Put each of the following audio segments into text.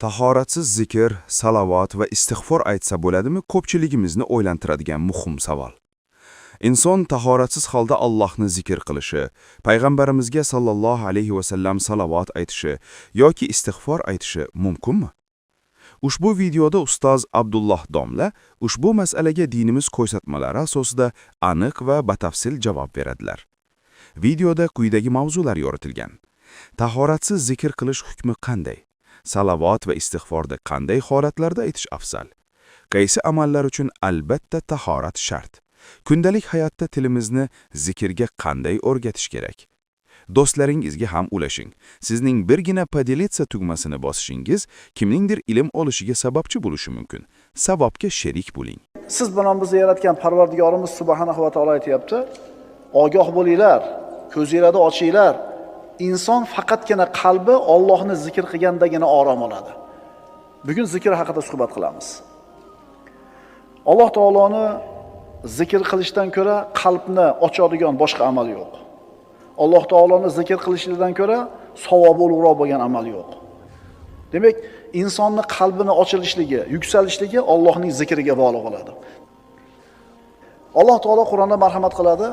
Tahoratsiz zikr, salovat va istig'for aytsa bo'ladimi? Ko'pchiligimizni o'ylantiradigan muhim savol. Inson tahoratsiz holda Allohni zikr qilishi, payg'ambarimizga sallallohu alayhi va sallam salovat aytishi yoki istig'for aytishi mumkinmi? Ushbu videoda ustoz Abdulloh domla ushbu masalaga dinimiz ko'rsatmalari asosida aniq va batafsil javob beradilar. Videoda quyidagi mavzular yoritilgan. Tahoratsiz zikr qilish hukmi qanday? Salovat va istig'forda qanday holatlarda aytish afzal? Qaysi amallar uchun albatta tahorat shart? Kundalik hayotda tilimizni zikrga qanday o'rgatish kerak? Do'stlaringizga ham ulashing. Sizning birgina podelitsa tugmasini bosishingiz kimningdir ilm olishiga sababchi bo'lishi mumkin. Savobga sherik bo'ling. Siz bilan bizni yaratgan Parvardigorimiz subhanahu va taolo aytayapti: "Ogoh bo'linglar, ko'zinglarni ochinglar. Inson faqatgina qalbi Allohni zikr qilgandagina orom oladi." Bugun zikr haqida suhbat qilamiz. Alloh taoloni zikr qilishdan ko'ra qalbni ochadigan boshqa amal yo'q. Alloh taoloni zikr qilishdan ko'ra savobi ulug'roq bo'lgan amal yo'q. Demak, insonning qalbini ochilishligi, yuksalishligi Allohning zikriga bog'liq bo'ladi. Alloh taolo Qur'onda marhamat qiladi: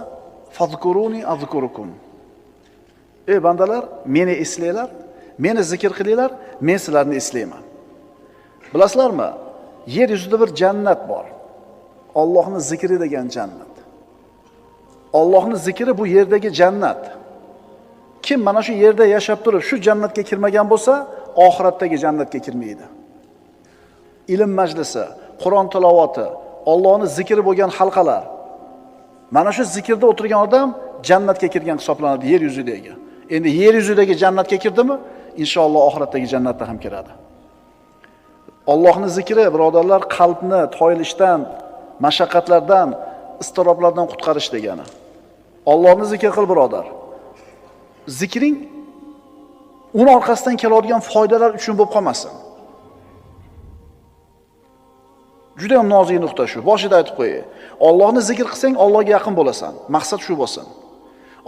"Fazkuruni azkurukum." Ey bandalar, meni eslanglar, meni zikr qilinglar, men sizlarni eslayman. Bilasizlarmi? Yer yuzida bir jannat bor. Allohning zikri degan jannat. Allohning zikri bu yerdagi jannat. Kim mana shu yerda yashab turib shu jannatga kirmagan bo'lsa, oxiratdagi jannatga kirmaydi. Ilm majlisi, Qur'on tilovati, Allohning zikri bo'lgan halqalar. Mana shu zikrda o'tirgan odam jannatga kirgan hisoblanadi yer yuzidagi. Endi yer yuzidagi jannatga kirdimi, inshaalloh oxiratdagi jannatga ham kiradi. Allohning zikri, birodarlar, qalbni toyilishdan, mashaqqatlardan, iztiroblardan qutqarish degani. Allohni zikr qil, birodar. Zikring uni orqasidan keladigan foydalar uchun bo'lib qolmasin. Juda ham nozik nuqta shu. Boshida aytib qo'yay. Allohni zikr qilsang, Allohga yaqin bo'lasan. Maqsad shu bo'lsin.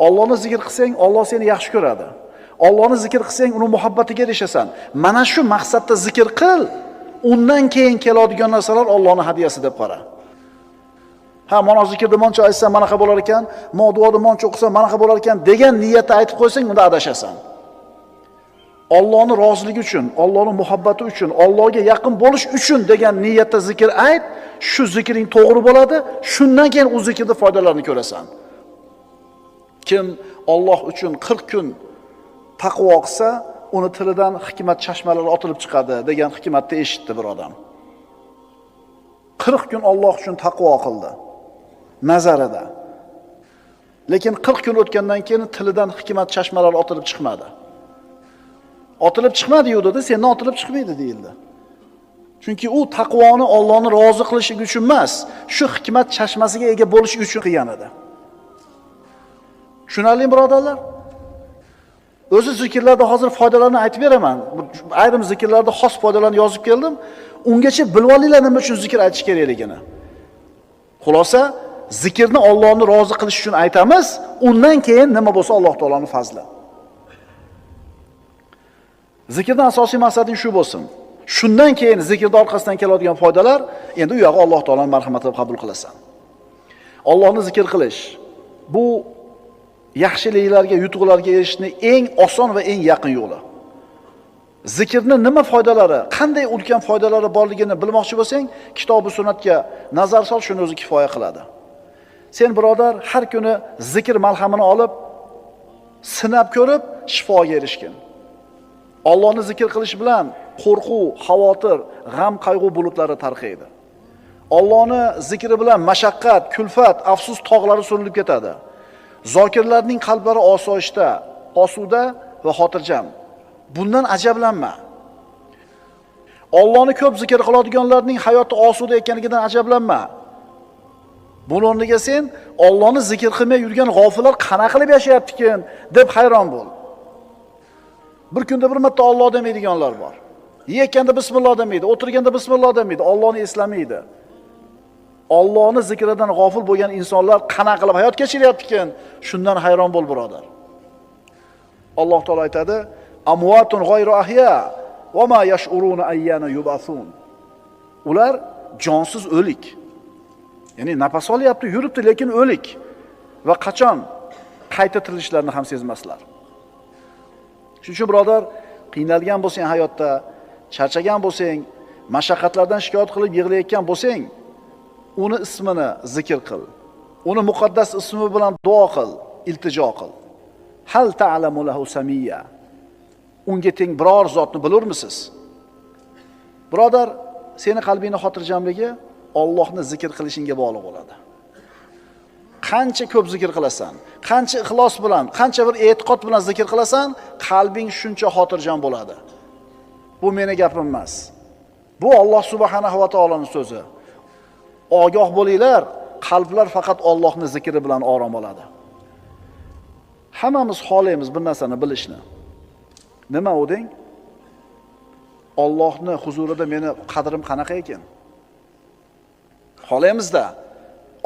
Allohni zikr qilsang, Alloh seni yaxshi ko'radi. Allohni zikr qilsang, uni muhabbatiga erishasan. Mana shu maqsadda zikr qil. Undan keyin keladigan narsalar Allohning hadiyasi deb qara. Ha, mana zikrda moncha aytsam, mana bo'lar ekan, duoda moncha o'qisam, mana bo'lar ekan degan niyatda aytib qo'ysang, unda adashasan. Allohning roziligi uchun, Allohning muhabbati uchun, Allohga yaqin bo'lish uchun degan niyatda zikr ayt, shu zikring to'g'ri bo'ladi, shundan keyin u zikrning foydalarini ko'rasan. Kim Alloh uchun 40 kun taqvo qilsa, uni tilidan hikmat chashmalari otilib chiqadi degan hikmatni eshitdi bir odam. 40 kun Alloh uchun taqvo qildi nazarida. Lekin 40 kun o'tgandan keyin tilidan hikmat chashmalari otilib chiqmadi. Otilib chiqmadi-yu dedi, sendan otilib chiqmaydi deyildi. Chunki u taqvoni Allohni rozi qilishi uchun emas, shu hikmat chashmasiga ega bo'lish uchun qilgan edi. Tushunarli birodarlar? O'zi zikrlarda hozir foydalarini aytib beraman. Ayrim zikrlarda xos foydalarni yozib keldim. Ungacha bilib olinglar nima uchun zikr aytish kerakligini. Xulosa, zikrni Allohni rozi qilish uchun aytamiz, undan keyin nima bo'lsa Alloh taolaning fazli. Zikrning asosiy maqsadi shu bo'lsin. Shundan keyin zikrning orqasidan keladigan foydalar, endi u yog'i Alloh taolaning marhamatiga qabul qilasan. Allohni zikr qilish bu yaxshiliklarga, yutuqlarga erishishning eng oson va eng yaqin yo'li. Zikrning nima foydalari, qanday ulkan foydalari borligini bilmoqchi bo'lsang, kitob va sunnatga nazar sol, shuni o'zi kifoya qiladi. Sen birodar har kuni zikr malhamini olib, sinab ko'rib, shifoga erishgin. Allohni zikr qilish bilan qo'rquv, xavotir, g'am, qayg'u bulutlari tarqaydi. Allohni zikri bilan mashaqqat, kulfat, afsus tog'lari surilib ketadi. Zokirlarning qalblari osoyishta, osuda va xotirjam. Bundan ajablanma. Allohni ko'p zikr qiladiganlarning hayoti osuda ekanligidan ajablanma. Buning o'rniga sen Allohni zikr qilmay yurgan g'ofillar qanaqa qilib yashayapti-kin deb hayron bo'l. Bir kunda bir marta Alloh demaydiganlar bor. Yeykanda bismillah demaydi, o'tirganda bismillah demaydi, Allohni eslamaydi. Allohni zikridan g'ofil bo'lgan insonlar qanaqa qilib hayot kechiryapti-kin, shundan hayron bo'l birodar. Alloh taolo aytadi: "Amwatun g'ayru ahya." va ma yash'uruna ayyana yub'asun. Ular jonsiz o'lik. Ya'ni nafas olyapti, yuribdi, lekin o'lik va qachon qayta tirilishlarini ham sezmaslar. Shuning uchun birodar, qiynalgan bo'lsang hayotda, charchagan bo'lsang, mashaqqatlardan shikoyat qilib yig'layotgan bo'lsang, uni ismini zikr qil. Uni muqaddas ismi bilan duo qil, iltijo qil. Hal ta'lamu lahu samiyya. Unga teng biror zotni bilurmisiz? Birodar, seni qalbingni xotirjamligi Allohni zikr qilishingga bog'liq bo'ladi. Qancha ko'p zikr qilasan, qancha ixlos bilan, qancha bir e'tiqod bilan zikr qilasan, qalbing shuncha xotirjam bo'ladi. Bu meni gapim emas. Bu Alloh subhanahu va taoloning so'zi. Ogoh bo'linglar, qalblar faqat Allohning zikri bilan orom oladi. Hammamiz xohlaymiz bir narsani bilishni. Nima u deng? Allohning huzurida meni qadrim qanaqa ekan? Xohlaymiz-da.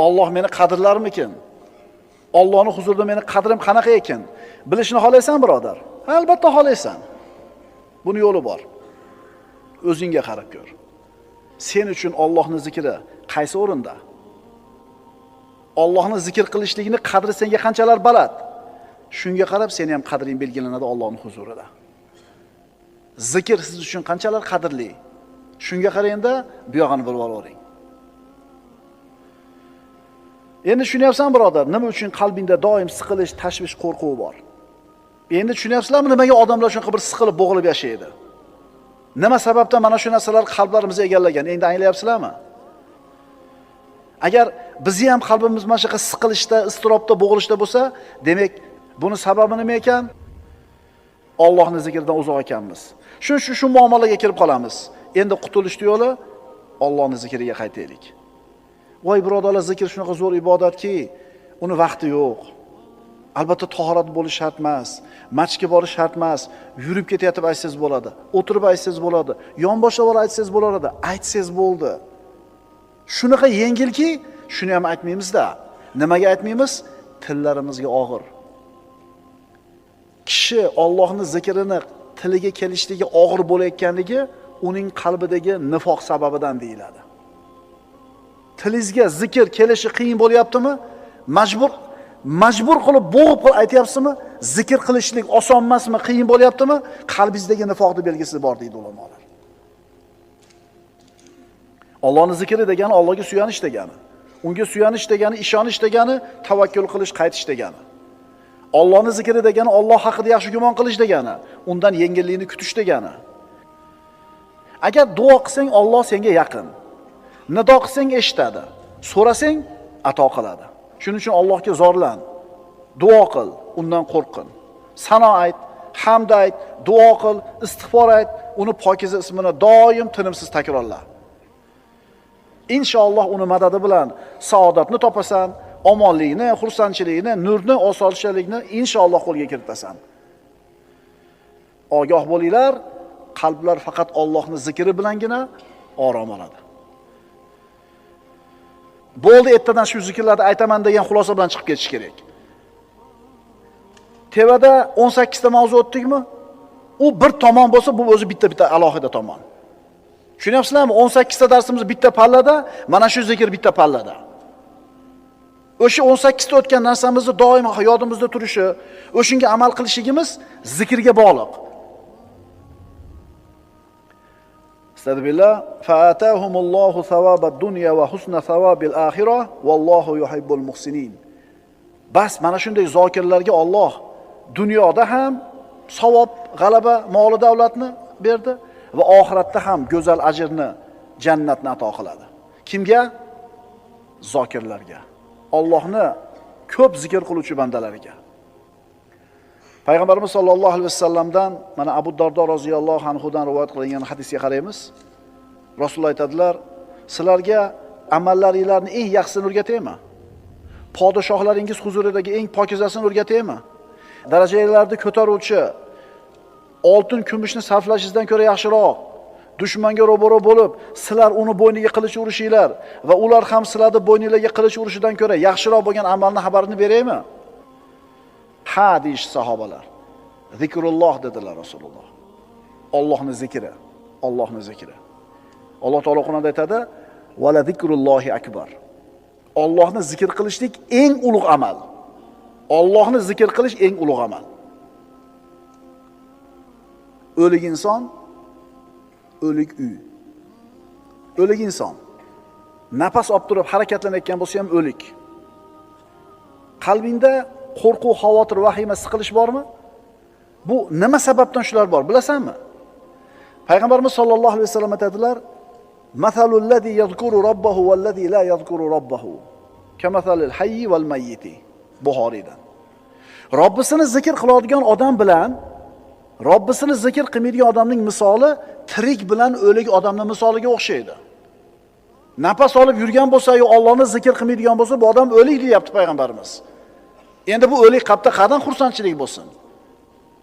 Alloh meni qadrlarmikin? Allohning huzurida meni qadrim qanaqa ekan? Bilishni xohlaysan, birodar? Albatta xohlaysan. Buni yo'li bor. O'zingga qarab ko'r. Sen uchun Allohning zikri qaysi o'rinda? Allohning zikr qilishligini qadri senga qanchalar baland? Shunga qarab seni ham qadring belgilanadi Allohning huzurida. Zikr siz uchun qanchalar qadrli? Shunga qarangda, bu yog'ini bilib olavering. Endi tushunyapsan, birodar, nima uchun qalbingda doim siqilish, tashvish, qo'rquv bor? Endi tushunyapsizlarmi, nimaga odamlar shunqa bir siqilib, bo'g'ilib yashaydi? Nima sababdan mana shu narsalar qalblarimizni egallagan? Endi anglayapsizlarmi? Agar bizni ham qalbimiz mana shunaqa siqilishda, iztirobda, bo'g'ilishda bo'lsa, demak, buni sababi nima ekan? Allohning zikridan uzoq ekanmiz. Shu muomalaga kirib qolamiz. Endi qutulish yo'li Allohning zikriga qaytaylik. Voy birodarlar, zikr shunaqa zo'r ibodatki, uni vaqti yo'q. Albatta tahorat bo'lish shart emas, masjidga borish shart emas, yurib ketayotib aytsangiz bo'ladi, o'tirib aytsangiz bo'ladi, yonboshlab olib aytsangiz bo'ladi, aytsangiz bo'ldi. Shunaqa yengilki, shuni ham aytmaymiz-da. Nimaga aytmaymiz? Tillarimizga og'ir. Kishi Allohning zikrini tiliga kelishligi og'ir bo'layotganligi uning qalbidagi nifoq sababidan deyiladi. Tilingizga zikr kelishi qiyin bo'lyaptimi? Majbur qilib bo'g'ib qilib aytyapsizmi? Zikr qilishlik oson emasmi, qiyin bo'lyaptimi? Qalbingizdagi nifoqning belgisi bor deydi ulamolar. Allohning zikri degani Allohga suyanish degani. Unga suyanish degani, ishonish degani, tavakkul qilish, qaytish degani. Allohning zikri degani Alloh haqida yaxshi gumon qilish degani, undan yengillikni kutish degani. Agar duo qilsang, Alloh senga yaqin. Nido qilsang eshitadi, so'rasang ato qiladi. Shuning uchun Allohga zorlan, duo qil, undan qo'rqin. Sano ayt, hamd ayt, duo qil, istig'for ayt, uni pokiza ismini doim tinimsiz takrorla. Inshaalloh uni madadi bilan saodatni topasan, omonlikni, xursandchilikni, nurni, osoyishtalikni inshaalloh qo'lga kiritasan. Ogoh bo'linglar, qalblar faqat Allohning zikri bilangina orom oladi. Bo'ldi, ertadan shu zikrlarni aytaman degan xulosa bilan chiqib ketish kerak. Tevada 18 ta mavzu o'tdikmi? U bir tomon bo'lsa, bu o'zi bitta alohida tomon. Tushunyapsizlarmi? 18 ta darsimiz bitta pallada, mana shu zikr bitta pallada. O'sha 18 ta o'tgan narsamizni doim yodimizda turishi, o'shunga amal qilishligimiz zikrga bog'liq. Astagfirullah. Fa'atahumullohu thawabad dunya va husna thawabil axirah vallohu yuhibbul muhsinin. Bas mana shunday zokirlarga Alloh dunyoda ham savob, g'alaba, mol davlatni berdi va oxiratda ham go'zal ajrni, jannatni ato qiladi. Kimga? Zokirlarga. Allohni ko'p zikr qiluvchi bandalariga. Payg'ambarimiz sollallohu alayhi vasallamdan mana Abu Dardo roziyallohu anhudan rivoyat qilingan hadisga qaraymiz. Rasululloh aytadilar, sizlarga amallaringlarni eng yaxshisini o'rgataymi? Podshohlaringiz huzuridagi eng pokizasini o'rgataymi? Darajalarni ko'taruvchi, oltin, kumushni sarflashingizdan ko'ra yaxshiroq, dushmanga ro'baro bo'lib, sizlar uni bo'yniga qilich urishinglar va ular ham sizlarni bo'yningizga qilich urishidan ko'ra yaxshiroq bo'lgan amalni xabarini beraymi? Ha, deyish sahobalar. Zikrulloh dedilar Rasululloh. Allohning zikri, Allohning zikri. Alloh taolo Qur'onda aytadi: "Va la zikrullohi akbar." Allohni zikr qilishlik eng ulug' amal. Allohni zikr qilish eng ulug' amal. O'lik inson, o'lik uy. O'lik inson nafas olib turib harakatlanayotgan bo'lsa ham o'lik. Qalbingda qo'rquv, xavotir, vahima, siqilish bormi? Bu nima sababdan shular bor, bilasanmi? Payg'ambarimiz sollallohu alayhi vasallam aytadilar: "Masalul ladzi yazkuru robbahu val ladzi la yazkuru robbahu, kamasalil hayyi val mayyiti." Buxoriydan. Robbisini zikr qiladigan odam bilan Robbisini zikr qilmaydigan odamning misoli tirik bilan o'lik odamning misoliga o'xshaydi. Nafas olib yurgan bo'lsa, yo Allohni zikr qilmaydigan bo'lsa, bu odam o'lik deyapti payg'ambarimiz. Endi bu o'lik qalbda qadam xursandchilik bo'lsin.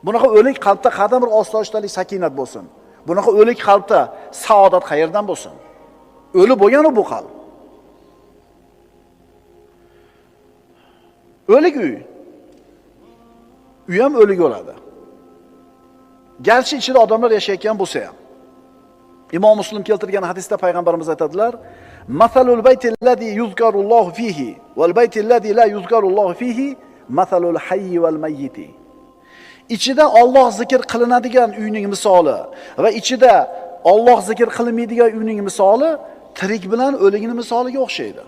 Bunaqa o'lik qalbda qadam bir osoyishtalik, sakinat bo'lsin. Bunaqa o'lik qalbda saodat qayerdan bo'lsin? O'li bo'lgan bu qalb. O'lik uy. Uy ham o'lik bo'ladi. Garchi ichida odamlar yashayotgan bo'lsa ham. Imom Muslim keltirgan hadisda payg'ambarimiz aytadilar: "Masalul baytillazi yuzkarullohu fihi val baytillazi la yuzkarullohu fihi masalul hayyi val mayyiti." Ichida Alloh zikr qilinadigan uyning misoli va ichida Alloh zikr qilinmaydigan uyning misoli tirik bilan o'ligning misoliga o'xshaydi.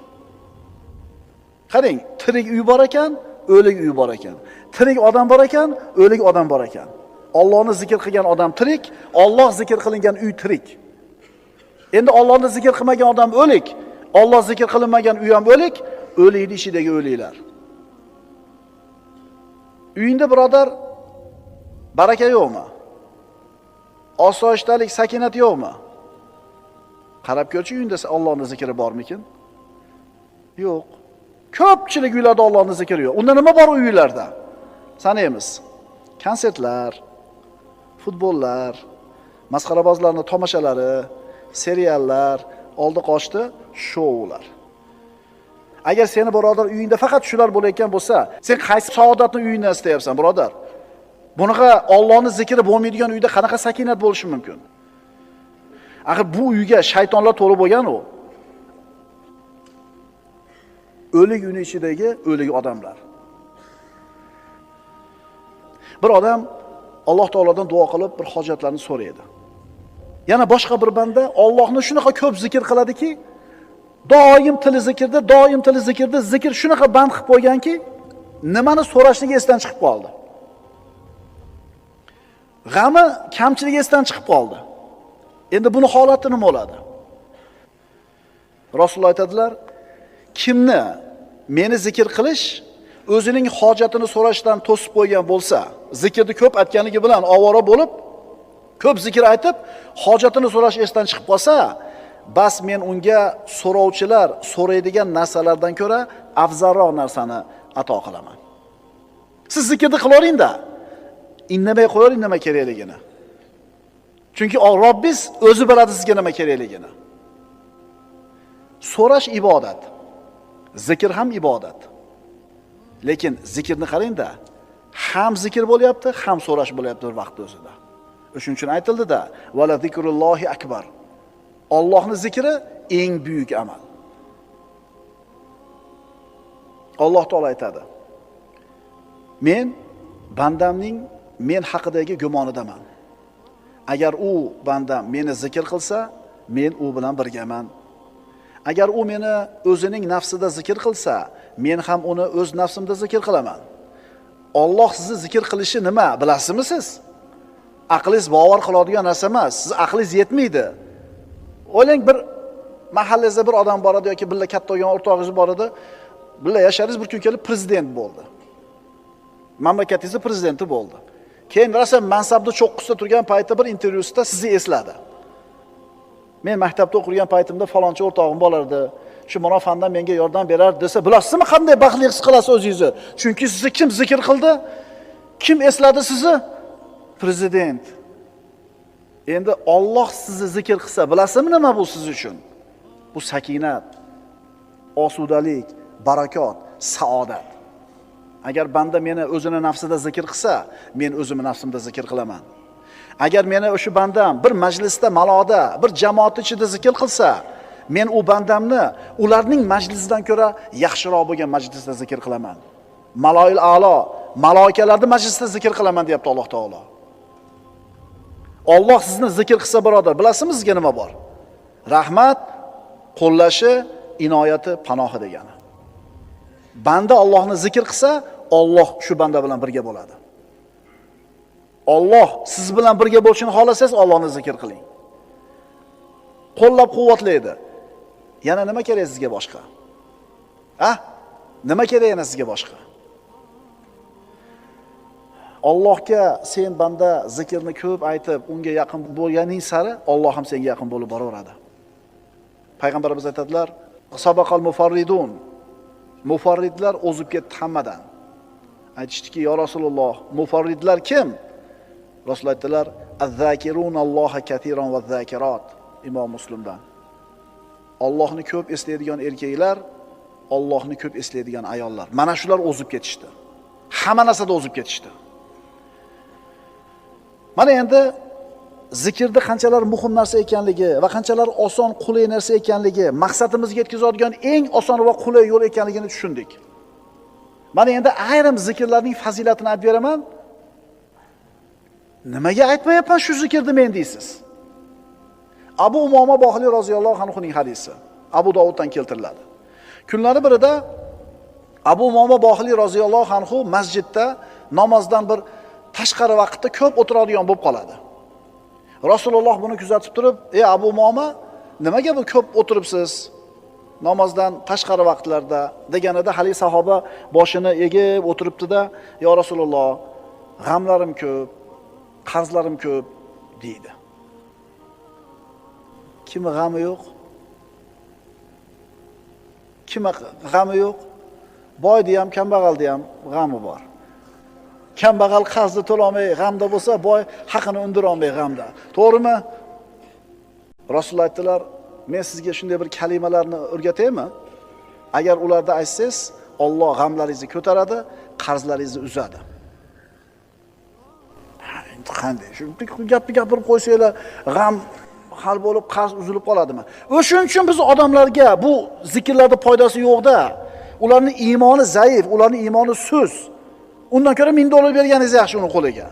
Qarang, tirik uy bor ekan, o'lik uy bor ekan. Tirik odam bor ekan, o'lik odam bor ekan. Allohni zikr qilgan odam tirik, Alloh zikr qilingan uy tirik. Endi Allohni zikr qilmagan odam o'lik, Alloh zikr qilinmagan uy ham o'lik, o'likning ichidagi o'liklar. Uyingda birodar baraka yo'qmi? Osoyishtalik, sakinat yo'qmi? Qarab ko'rchi, uyingda Allohning zikri bormikin? Yo'q. Ko'pchilik uylarda Allohning zikri yo'q. Unda nima bor uylarda? Sanaymiz. Konsertlar, futbollar, masxarabozlarning tomoshalari, seriallar, oldi qochdi shoular. Agar seni birodar uyingda faqat shular bo'layotgan bo'lsa, sen qaysi saodatni uyingda istayapsan, birodar? Bunaqa Allohning zikri bo'lmaydigan uyda qanaqa sakinat bo'lishi mumkin? Axir bu uyga shaytonlar to'lib bo'lgan u. O'lik uyning ichidagi o'lik odamlar. Bir odam Alloh taolodan duo qilib bir hojatlarni so'raydi. Yana boshqa bir banda Allohni shunaqa ko'p zikr qiladiki, doim tili zikrda, zikr shunaqa band qilib qo'yganki, nimani so'rashligi esdan chiqib qoldi. G'ami, kamchiligi esdan chiqib qoldi. Endi buni holati nima bo'ladi? Rasululloh aytadilar: kimni meni zikr qilish o'zining hojatini so'rashdan to'sib qo'ygan bo'lsa, zikrni ko'p aytganligi bilan ovora bo'lib, ko'p zikr aytib, hojatini so'rash esdan chiqib qolsa, bas men unga so'rovchilar so'raydigan narsalardan ko'ra afzalroq narsani ato qilaman. Siz zikrni qilaveringda, indamay qo'ying nima kerakligini. Chunki Robbingiz o'zi biladi sizga nima kerakligini. So'rash ibodat. Zikr ham ibodat. Lekin zikrni qarangda, ham zikr bo'lyapti, ham so'rash bo'lyapti bir vaqt o'zida. Shuning uchun aytildi-da, "Vala zikrullohi akbar." Allohning zikri eng buyuk amal. Alloh taolo aytadi: "Men bandamning men haqidagi gumonidaman. Agar u bandam meni zikr qilsa, men u bilan birgaman. Agar u meni o'zining nafsida zikr qilsa, men ham uni o'z nafsimda zikr qilaman." Alloh sizni zikr qilishi nima, bilasizmi siz? Aqlingiz bavar qiladigan narsa emas. Siz aqlingiz yetmaydi. O'ylang, bir mahallangizda bir odam bor edi yoki billa katta bo'lgan o'rtog'ingiz bor edi. Billa yasharingiz, bir kun kelib prezident bo'ldi. Mamlakatingiz prezidenti bo'ldi. Keyin rosa mansabda cho'qqisida turgan paytda bir intervyusida sizni esladi. Men maktabda o'qigan paytimda falonchi o'rtog'im bo'lardi. Shu mana fandan menga yordam berardi desa, bilasizmi qanday baxtli his qilasiz o'zingizni? Chunki sizni kim zikr qildi? Kim esladi sizni? Prezident. Endi Alloh sizni zikr qilsa, bilasizmi nima bu siz uchun? Bu sakinat, osudalik, barakot, saodat. Agar banda meni o'zini nafsida zikr qilsa, men o'zimni nafsimda zikr qilaman. Agar meni o'sha bandam bir majlisda, maloda, bir jamoat ichida zikr qilsa, men u bandamni ularning majlisidan ko'ra yaxshiroq bo'lgan majlisda zikr qilaman. Maloil a'lo, maloikalarning majlisida zikr qilaman deyapti Alloh taolo. Alloh sizni zikr qilsa birodar, bilasizmi sizga nima bor? Rahmat, qo'llashi, inoyati, panohi degani. Banda Allohni zikr qilsa, Alloh shu banda bilan birga bo'ladi. Alloh siz bilan birga bo'lishini xohlasangiz, Allohni zikr qiling. Qo'llab-quvvatlaydi. Yana nima kerak sizga boshqa? Nima kerak yana sizga boshqa? Allohga sen banda zikrni ko'p aytib, unga yaqin bo'lganing sari Alloh ham senga yaqin bo'lib boraveradi. Payg'ambarimiz aytadilar: "Sabaqal mufarridun." Mufarridlar o'zib ketdi hammadan. Aytishdiki: "Ya Rasululloh, mufarridlar kim?" Rasul aytdilar: "Az-zakirunalloha katiran vaz-zakirat." Imom Muslimdan. Allohni ko'p eslaydigan erkaklar, Allohni ko'p eslaydigan ayollar. Mana shular o'zib ketishdi. Hamma narsada o'zib ketishdi. Mana endi zikrda qanchalar muhim narsa ekanligi va qanchalar oson, qulay narsa ekanligi, maqsadimizga yetkazadigan eng oson va qulay yo'l ekanligini tushundik. Mana endi ayrim zikrlarning fazilatini aytib beraman. Nimaga aytmayapman shu zikrni men deysiz? Abu Umoma Bohili roziyallohu anhuning hadisi Abu Dovuddan keltiriladi. Kunlari birida Abu Umoma Bohili roziyallohu anhu masjidda namozdan bir tashqari vaqtda ko'p o'tiradigan bo'lib qoladi. Rasululloh buni kuzatib turib: "Ey Abu Umoma, nimaga bu ko'p o'tiribsiz namozdan tashqari vaqtlarda?" deganida hali sahoba boshini egib o'tiribdi-da: "Ya Rasululloh, g'amlarim ko'p, qarzlarim ko'p" deydi. Kimi g'ami yo'q? Kimi g'ami yo'q? Boyda ham, kambag'alda ham g'ami bor. Kambag'al qarzni to'lamay g'amda bo'lsa, boy haqini undira olmay g'amda. To'g'rimi? Rasululloh aytdilar: "Men sizga shunday bir kalimalarni o'rgataymi? Agar ularda aytsangiz, Alloh g'amlaringizni ko'taradi, qarzlaringizni uzadi." Endi qanday? Shu gapni gapirib qo'ysanglar, g'am hal bo'lib, qarz uzilib qoladimi? O'shuning uchun biz odamlarga bu zikrlarda foydasi yo'qda. Ularning iymoni zaif, ularning iymoni sust. Undan ko'ra $1000 berganingiz yaxshi uni qo'liga.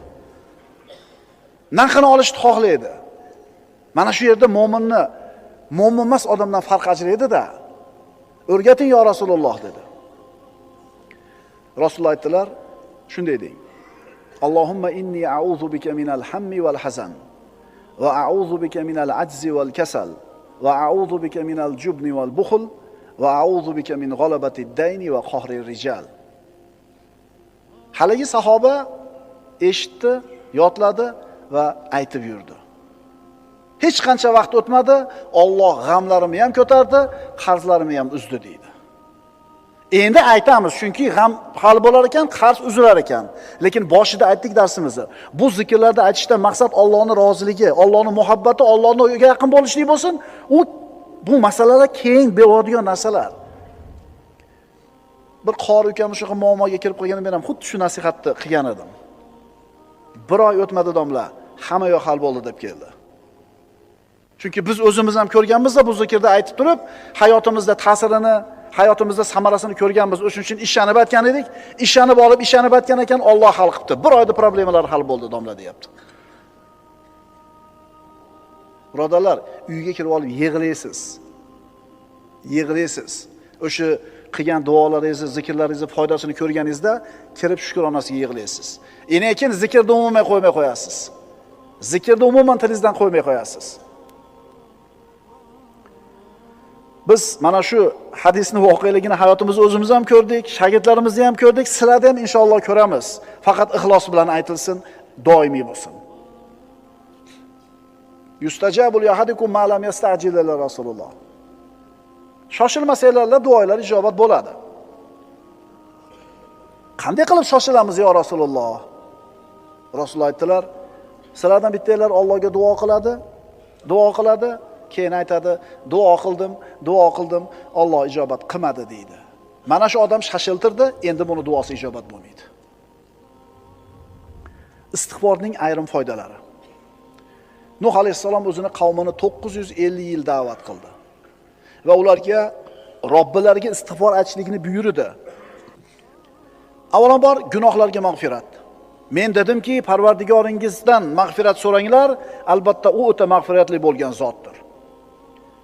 Narxini olishni xohlaydi. Mana shu yerda mo'minni mo'min emas odamdan farq ajraydi-da. O'rgating yo Rasululloh dedi. Rasululloh aytdilar, shunday deng: "Allohumma inni a'udhu bika minal hammi wal hazan va a'udhu bika minal ajzi wal kasal va a'udhu bika minal jubni wal bukhl va a'udhu bika min ghalabati ad-dayni va qahri rijal." Haligi sahoba eshitdi, yodladi va aytib yurdi. Hech qancha vaqt o'tmadi, Alloh g'amlarimni ham ko'tardi, qarzlarimni ham uzdi deydi. Endi aytamiz, chunki g'am hal bo'lar ekan, qarz uzilar ekan. Lekin boshida aytdik darsimizni. Bu zikrlarda aytishdan maqsad Allohning roziligi, Allohning muhabbati, Allohning yaqin bo'lishlik bo'lsin. Bu masalalar keng bo'ladigan narsalar. Bir qori ukam shunaqa muammoga kirib qolganimda men ham xuddi shu nasihatni qilgan edim. Bir oy o'tmadi domla, hamma yo'q hal bo'ldi deb keldi. Chunki biz o'zimiz ham ko'rganmiz-da bu zikrda aytib turib, hayotimizda ta'sirini, hayotimizda samarasini ko'rganmiz. O'shuning uchun ishlanib aytgan edik. Ishlanib olib, ishlanib aytgan ekan, Alloh hal qilibdi. Bir oyda problemalar hal bo'ldi domla deyapti. Birodarlar, uyga kirib olib yig'laysiz. Yig'laysiz. O'sha qilgan duolaringizni, zikrlaringizni foydasini ko'rganingizda kirib shukronasiga yig'laysiz. Keyin zikrni umuman qo'ymay qo'yasiz. Zikrni umuman tilingizdan qo'ymay qo'yasiz. Biz mana shu hadisni voqeligini hayotimizda o'zimiz ham ko'rdik, shogirdlarimizni ham ko'rdik, sizlarda ham inshaalloh ko'ramiz. Faqat ixlos bilan aytilsin, doimiy bo'lsin. Yustajabu li ahadikum ma lam yasta'jil ila Rasululloh. Shoshilmasanglar duolar ijobat bo'ladi. Qanday qilib shoshilamiz yo Rasululloh? Rasululloh aytdilar, sizlardan bittanglar Allohga duo qiladi, keyin aytadi, duo qildim, Alloh ijobat qilmadi deydi. Mana shu odam shashiltirdi, endi buni duosi ijobat bo'lmaydi. Istig'forning ayrim foydalari. Nuh alayhissalom o'zini qavmini 950 yil da'vat qildi. Va ularga Robbilariga istig'for aytishlikni buyurdi. Avvalambor gunohlarga mag'firat. Men dedimki, Parvardigoringizdan mag'firat so'ranglar, albatta u o'ta mag'firatli bo'lgan zotdir.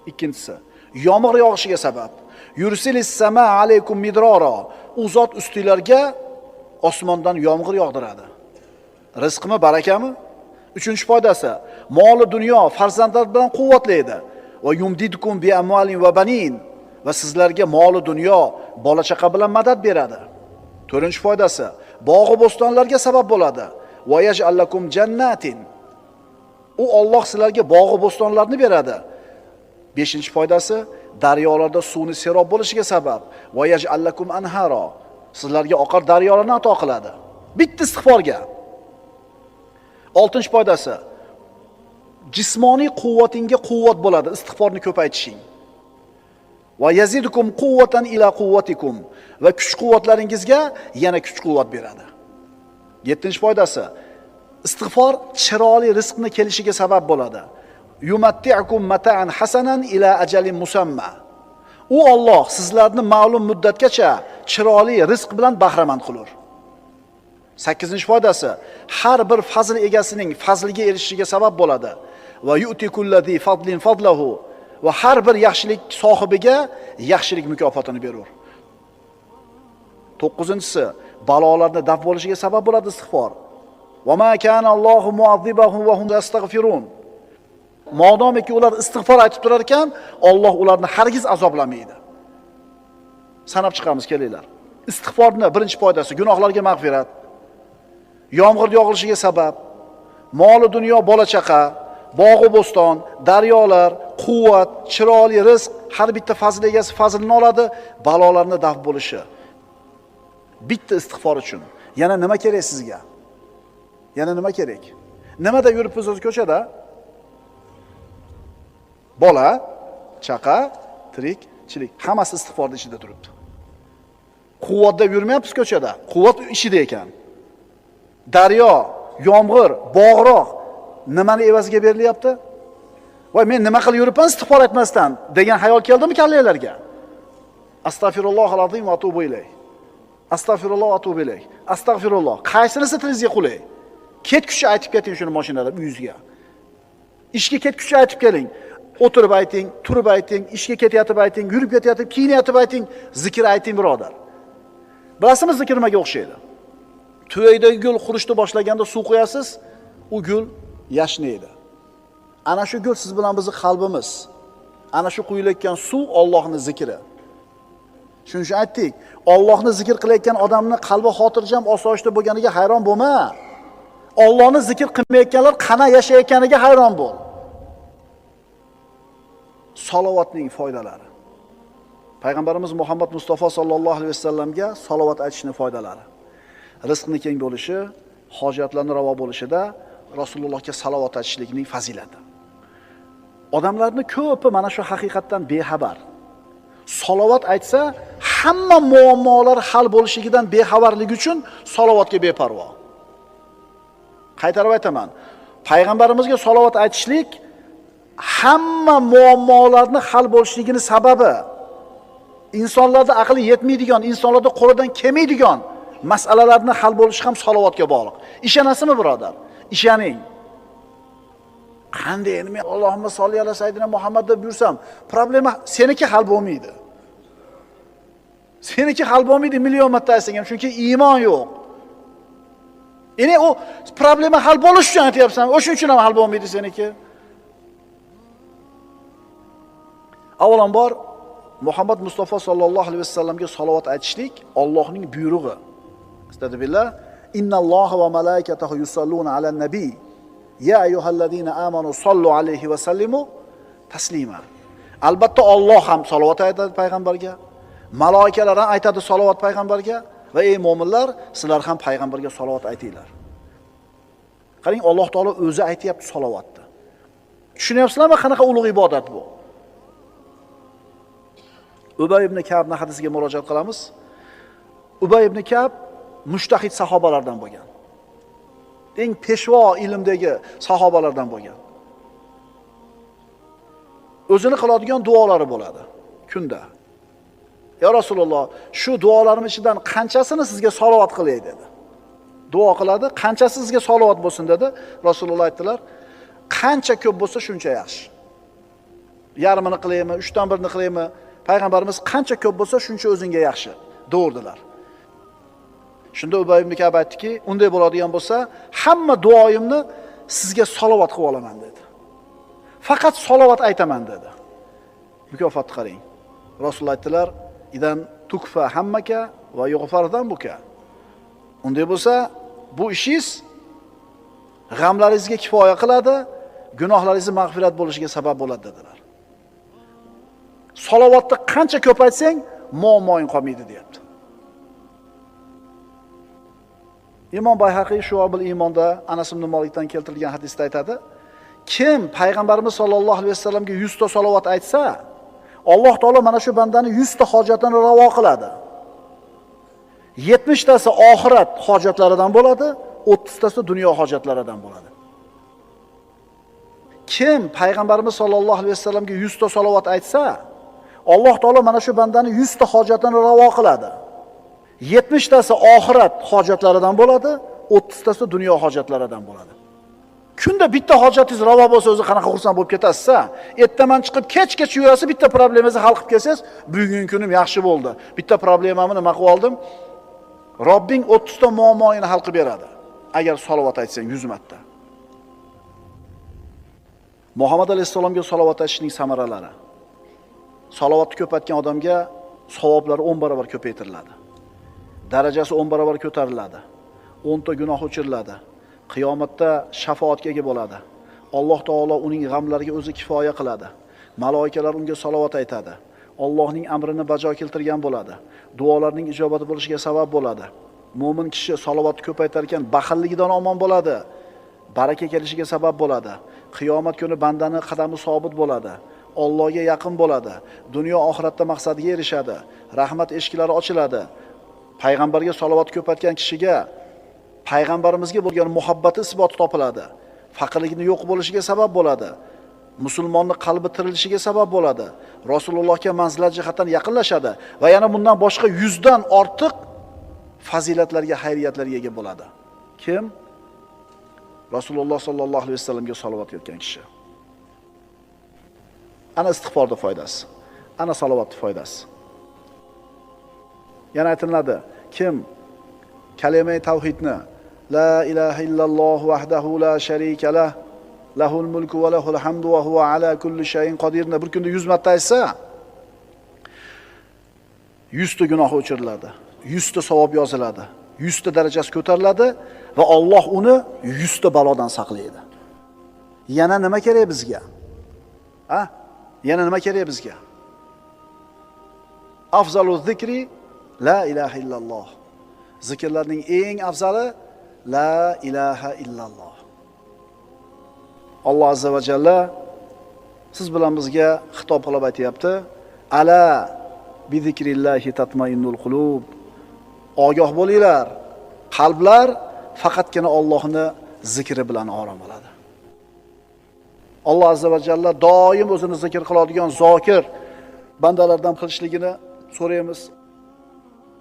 Ikkinchisi, yomg'ir yog'ishiga sabab. Yursilis sama alaykum midrora. U zot ustinglarga osmondan yomg'ir yog'diradi. Rizqmi, barakami? Uchinchi foydasi, moli dunyo, farzandlar bilan quvvatlaydi. Va yumdidukum bi amwalin va banin. Va sizlarga moli dunyo, bola chaqa bilan madad beradi. To'rtinchi foydasi, bog' va bo'stonlarga sabab bo'ladi. Va yaj'alakum jannatin. U Alloh sizlarga bog' va bo'stonlarni beradi. Beshinchi foydasi, daryolarda suvni serob bo'lishiga sabab. Va yaj'alakum anhara. Sizlarga oqar daryolarni ato qiladi. Bitta istig'forga. Oltinchi foydasi, jismoniy quvvatingga quvvat bo'ladi istig'forni ko'paytishing. Va yazidukum quvvatan ila quvvatikum. Va kuch-quvvatlaringizga yana kuch-quvvat beradi. 7-foydasi, istig'for chiroyli rizqni kelishiga sabab bo'ladi. Yumatti'ukum mata'an hasanan ila ajalin musamma. U Alloh sizlarni ma'lum muddatgacha chiroyli rizq bilan bahramand qilur. 8-foydasi, har bir fazl egasining fazliga erishishiga sabab bo'ladi. Va yu'tikulladhi fadlin fadlahu. Va har bir yaxshilik sohibiga yaxshilik mukofotini berur. 9-si, balolarni daf bo'lishiga sabab bo'ladi istig'for. Va ma kana Allohu mu'azzibahum va hum yastaghfirun. Modomiki ular istig'for aytib turar ekan, Alloh ularni hargiz azoblamaydi. Sanab chiqamiz, kelinglar. Istig'forning birinchi foydasi gunohlarga mag'firat. Yomg'ir yog'ilishiga sabab, moli dunyo, bola chaqa, bog' va bo'ston, daryolar, quvvat, chiroyli rizq, har bitta fazl egasi fazlini oladi, balolarni daf bo'lishi. Bitta istig'for uchun. Yana nima kerak sizga? Yana nima kerak? Nimada yuribsiz o'z ko'chada? Bola, chaqa, tirikchilik, hammasi istig'forning ichida turibdi. Quvvatda yurmayapsiz ko'chada, quvvat ishida ekan. Daryo, yomg'ir, bog'roq nimani evaziga berilyapti? Voy, men nima qilib yuribman istig'for aytmasdan degan xayol keldimi kallanglarga? Astagfirullohal azim va atubu ilayh. Astagfirulloh va atubu ilayh. Astagfirulloh. Qaysinisi tilingizga qulay? Ketguncha aytib keting shuni mashinada uyingizga. Ishga ketguncha aytib keling. O'tirib ayting, turib ayting, ishga ketayotib ayting, yurib ketayotib, kiyinayotib ayting, zikr ayting birodar. Bilasizmi zikr nimaga o'xshaydi? Tuyaydagi gul qurishni boshlaganda suv qo'yasiz, u gul yashnaydi. Ana shu gul siz bilan bizning qalbimiz. Ana shu quyilayotgan suv Allohning zikri. Shuning uchun aytdik, Allohni zikr qilayotgan odamning qalbi xotirjam, osoyishta bo'lganiga hayron bo'lma. Allohni zikr qilmayotganlar qana yashayotganiga hayron bo'l. Salovatning foydalari. Payg'ambarimiz Muhammad Mustafa sallallohu alayhi vasallamga salovat aytishning foydalari. Rizqning keng bo'lishi, hojatlarning ravo bo'lishida Rasulullohga salovat aytishlikning fazilati. Odamlarning ko'pi mana shu haqiqatdan bexabar. Salovat aytsa, hamma muammolar hal bo'lishigidan bexabarligi uchun salovatga beparvo. Qaytarib aytaman, payg'ambarimizga salovat aytishlik hamma muammolarni hal bo'lishligining sababi. Insonlarda aqli yetmaydigan, insonlarda qo'lidan kelmaydigan masalalarni hal bo'lishi ham salovatga bog'liq. Ishonasizmi, birodar? Ishoning. Qanday men Allohumma solli ala sayyidina Muhammad deb yursam, problema seniki hal bo'lmaydi. Seniki hal bo'lmaydi million marta aytsang ham, chunki iymon yo'q. Ya'ni u problema hal bo'lish uchun aytyapsan, o'shuning uchun ham hal bo'lmaydi seniki. Avvalambor Muhammad Mustafa sallallohu alayhi vasallamga salovat aytishlik Allohning buyrug'i. Astagfirullah. Innalloha va malaikatahu yusalluna alan nabiy. Ya ayyuhallazina amanu sallu alayhi va sallimu taslima. Albatta Alloh ham salovat aytadi payg'ambarga, malaikalar ham aytadi salovat payg'ambarga va ey mu'minlar, sizlar ham payg'ambarga salovat aytinglar. Qarang, Alloh taolo o'zi aytayapti salovatni. Tushunyapsizlarmi qanaqa ulug' ibodat bu? Ubay ibn Ka'bning hadisiga murojaat qilamiz. Ubay ibn Ka'b mushtahid sahobalardan bo'lgan. Eng peshvo ilmdagi sahobalardan bo'lgan. o'zini qiladigan duolari bo'ladi kunda. Ya Rasululloh, shu duolarim ichidan qanchasini sizga salovat qilay dedi. Duo qiladi, qanchasi sizga salovat bo'lsin dedi. Rasululloh aytdilar, qancha ko'p bo'lsa shuncha yaxshi. Yarmini qilaymi, 3dan 1ni qilaymi? Payg'ambarimiz qancha ko'p bo'lsa shuncha o'zingga yaxshi degandilar. Shunda Ubay ibn Ka'b aytdiki, unday bo'ladigan bo'lsa, hamma duoyimni sizga salovat qilib olaman dedi. Faqat salovat aytaman dedi. Mukofot qarang. Rasululloh aytdilar, idan tukfa hammaka va yughfardan buka. Unday bo'lsa, bu ishingiz g'amlaringizga kifoya qiladi, gunohlaringizni mag'firat bo'lishiga sabab bo'ladi dedilar. Salovatni qancha ko'p aytsang, muammoing qolmaydi deyapti. Imom Bayhaqiy Shu'abul Iymonda Anas ibn Malikdan keltirilgan hadisda aytadi, kim payg'ambarimiz sollallohu alayhi vasallamga 100 ta salovat aytsa, Alloh taolo mana shu bandani 100 ta hojatini ravo qiladi. 70 tasi oxirat hojatlaridan bo'ladi, 30 tasi dunyo hojatlaridan bo'ladi. Kim payg'ambarimiz sollallohu alayhi vasallamga 100 ta salovat aytsa, Alloh taolo mana shu bandani 100 ta hojatini ravo qiladi. 70 tasi oxirat hojatlaridan bo'ladi, 30 tasi dunyo hojatlaridan bo'ladi. Kunda bitta hojatingiz ravo bo'lsa, o'zi qanaqa xursand bo'lib ketasiz-a? Ertaman chiqib kech-kech yurasiz, bitta problemangizni hal qilib kelsangiz, bugungi kunim yaxshi bo'ldi. Bitta problemamni nima qilib oldim? Robbing 30 ta muammoini hal qilib beradi. Agar salovat aytsang 100 marta. Muhammad alayhisalomga salovat aytishning samaralari. Salovatni ko'paytgan odamga savoblari 10 barobar ko'paytiriladi. Darajasi 10 barobar ko'tariladi. 10 ta gunoh o'chiriladi. Qiyomatda shafoatga ega bo'ladi. Alloh taolo uning g'amlariga o'zi kifoya qiladi. Maloikalar unga salovat aytadi. Allohning amrini bajo keltirgan bo'ladi. Duolarning ijobati bo'lishiga sabab bo'ladi. Mo'min kishi salovatni ko'paytar ekan, baxilligidan omon bo'ladi. Baraka kelishiga sabab bo'ladi. Qiyomat kuni bandani qadami sobit bo'ladi. Allohga yaqin bo'ladi. Dunyo oxiratda maqsadiga erishadi. Rahmat eshiklari ochiladi. Payg'ambarga salovat ko'paytgan kishiga payg'ambarimizga bo'lgan muhabbati isboti topiladi. Faqirligini yo'q bo'lishiga sabab bo'ladi. Musulmonning qalbi tirilishiga sabab bo'ladi. Rasulullohga manzilat jihatdan yaqinlashadi va yana bundan boshqa 100 dan ortiq fazilatlarga, xayriyatlarga ega bo'ladi. Kim? Rasululloh sollallohu alayhi vasallamga salovat etgan kishi. Ana istig'forning foydasi. Ana salovatning foydasi. Yana aytiladi, kim kalima tavhidni la ilaha illalloh vahdahu la sharika lah lahul mulku va lahul hamdu va huva ala kulli shay'in qodirni bir kunda 100 marta aytsa, 100 ta gunoh o'chiriladi, 100 ta savob yoziladi, 100 ta darajasi ko'tariladi va Alloh uni 100 ta balodan saqlaydi. Yana nima kerak bizga? Yana nima kerak bizga? Afzalu zikri la ilaha illalloh. Zikrlarning eng afzali la ilaha illalloh. Alloh azza va jalla siz bilan bizga xitob qilib aytayapti. Ala bi zikrillahi tatmainnul qulub. Ogoh bo'linglar, qalblar faqatgina Allohning zikri bilan orom oladi. Alloh azza va jalla doim o'zini zikr qiladigan zokir bandalardan qilishligini so'raymiz.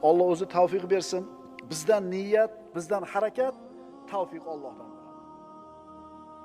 Alloh o'zi tavfiq bersin. Bizdan niyat, bizdan harakat, tavfiq Allohdan.